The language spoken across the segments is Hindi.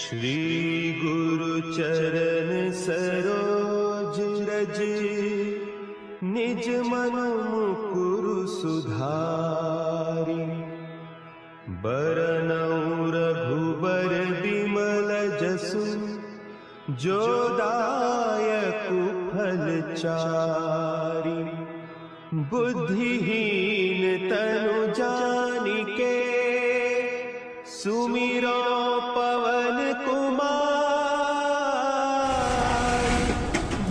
श्री गुरु चरण सरोज रज, निज मन मुकुरु सुधारि। बरनउँ रघुबर बिमल जसु, जो दायकु फल चारि। बुद्धिहीन तनु जानिके, सुमिरो पवन कुमार।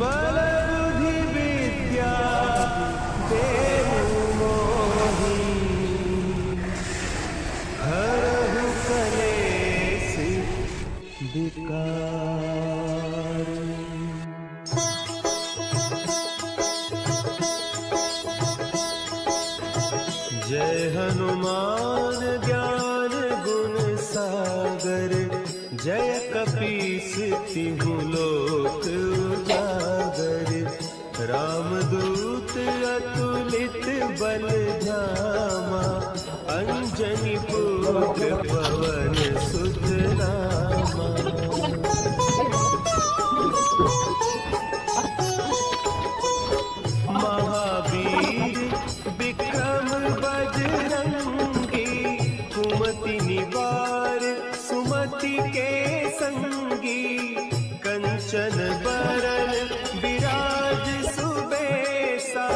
बल बुद्धि विद्या देहु मोहि, हरहु कलेस विकार। जय हनुमान ज्ञान गुण सागर, जय कपीस तिहु लोक उजागर। रामदूत अतुलित बल धामा, अंजनी पुत्र पवन सुत नामा। महावीर विक्रम बजरंगी, कुमति निवार सुमति के संगी। कंचन बरन विराज सुबेसा,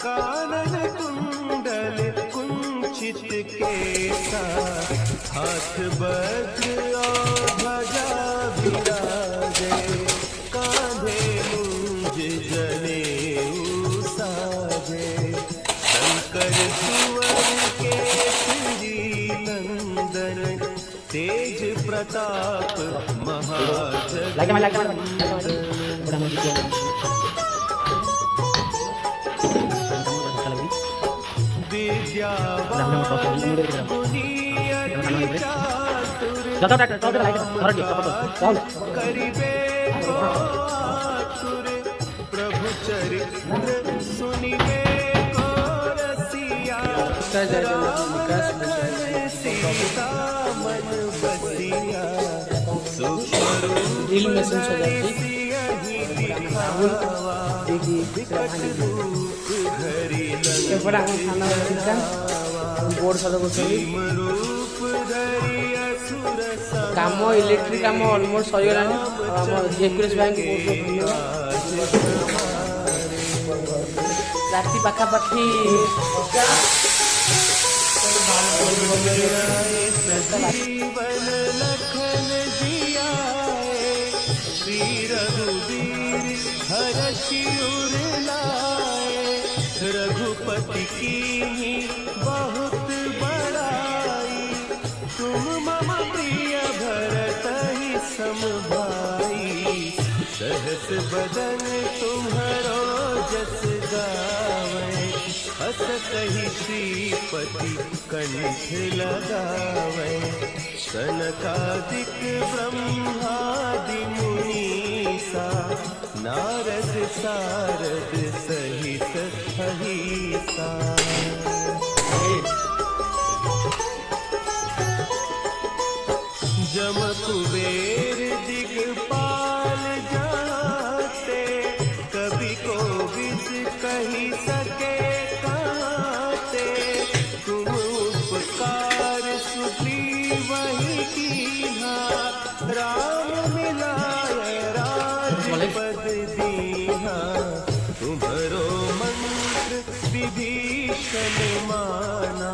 कानन कुंडल कुंचित केसा। हाथ वज्र और ध्वजा विराजे, कांधे मूंज जनेऊ साजे। शंकर सुवन केसरी नंदन, तेज प्रताप महाजगवंदन। विद्यावान गुणी अति चातुर, करिबे को आतुर। प्रभु चरित्र सुनिबे को रसिया, राम लखन सीता मन बसिया। सूक्ष्म रूप धरि सियहि दिखावा, विकट रूप धरि लंका। रूप धरि असुर काम इलेक्ट्रिक काम अलमोस्ट सरीगलानी। आम जेकुरेश बैंक राति पाखापाखि जीवन लखन जियाए, श्री रघुवीर हरषि उर लाए। रघुपति कीन्ही बहुत बड़ाई, तुम मम प्रिय भरतहि सम भाई। सहस बदन तुम्हरो जस गावै, हस कहि श्रीपति कंठ लगावै। सनकादिक ब्रह्मादि मुनीसा, नारद सारद सहित अहिसा। जम कुबेर दिगपाल जाते, कवि कोविद कहि सके काते। तुम उपकार सुग्रीवहि कीन्हा, राम मिलाए राजपद दीन्हा। तुम्हरो मंत्र विभीषण माना,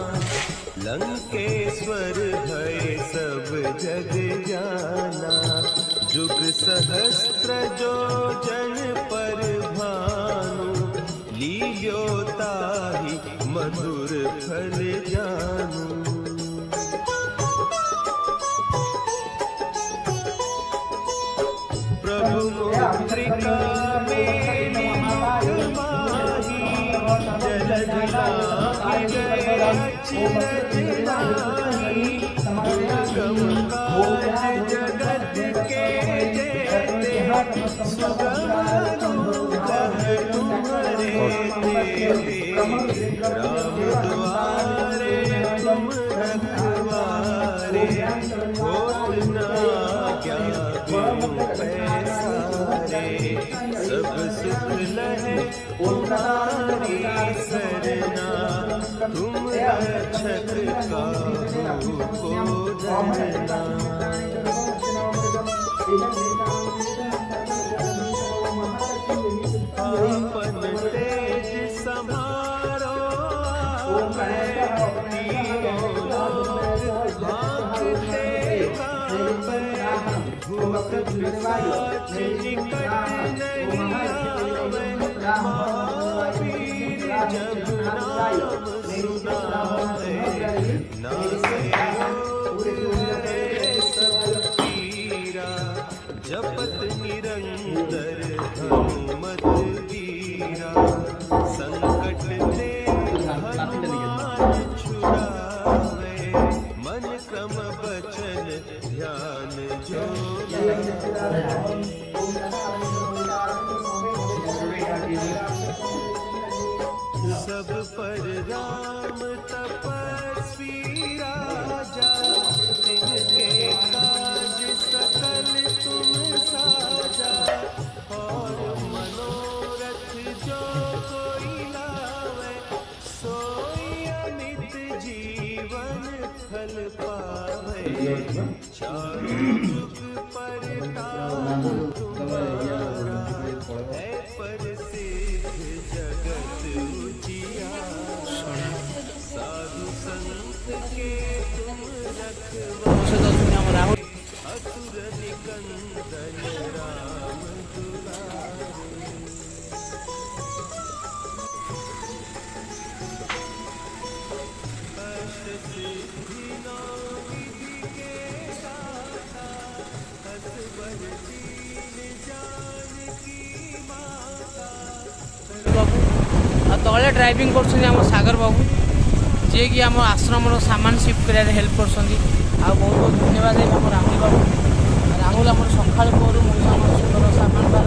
लंकेश्वर भय सब जग जाना। जुग सहस्त्र जो जन पर भानु, लील्यो ताहि मधुर फल जानू। प्रभु मुद्रिका मेली मुख माही, जलधि लांघि गए अचरज नाही। दुर्गम काज जगत के जेते, सुगम अनुग्रह तुम्हरे तेते। राम दुआरे तुम रखवारे, होत न सब सुख लहे तुम्हारी सरना, तुम रक्षक काहू को धरना। अपन तेज समारो भूत पिशाच निकट नहीं आवे, महावीर जब नाम सुनावे, नासे रोग हरे सब पीरा, जपत निरंतर हनुमत वीरा, संकट ते हनुमान छुड़ावे, मन क्रम बचन ध्यान जो सब पर राम तपस्वी राजा, जिनके काज सकल तुम साजा, और मनोरथ जो कोई लावे, सोई अमित जीवन फल पावे, चारों जुग परताप तुम्हारा, है प्रसिद्ध जगत उजियारा, साधु संत के तुम रखवारे, राहुल असुर निकंदन राम दुलारे। अष्ट सिद्धि नौ निधि के दाता, असबर दीन जानकी माता। बाबू आ तले ड्राइविंग करछन हम सागर बाबू, जे कि हम आश्रम सामान शिफ्ट कर हेल्प कर। आ बहुत बहुत धन्यवाद है आम राहुल बाबू। राहुल आम सकाल पर मौसा सुंदर सामान बार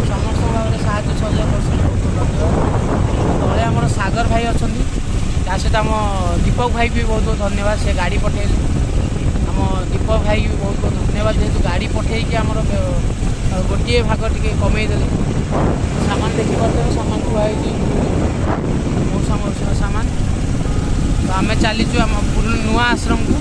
समस्त भाव में साहय सहयोग कर, बहुत धन्यवाद। तले आम सागर भाई अच्छा, ता सहित आम दीपक भाई भी बहुत बहुत धन्यवाद, से गाड़ी पठेल। आम दीपक भाई भी बहुत बहुत धन्यवाद, जेहेतु गाड़ी पठेक आम गोटे भाग टे कमेदेले। सामान देखिए सामान थुआई मौसा मौसा सामान। तो आम चलीचु आम नुआ आश्रम को।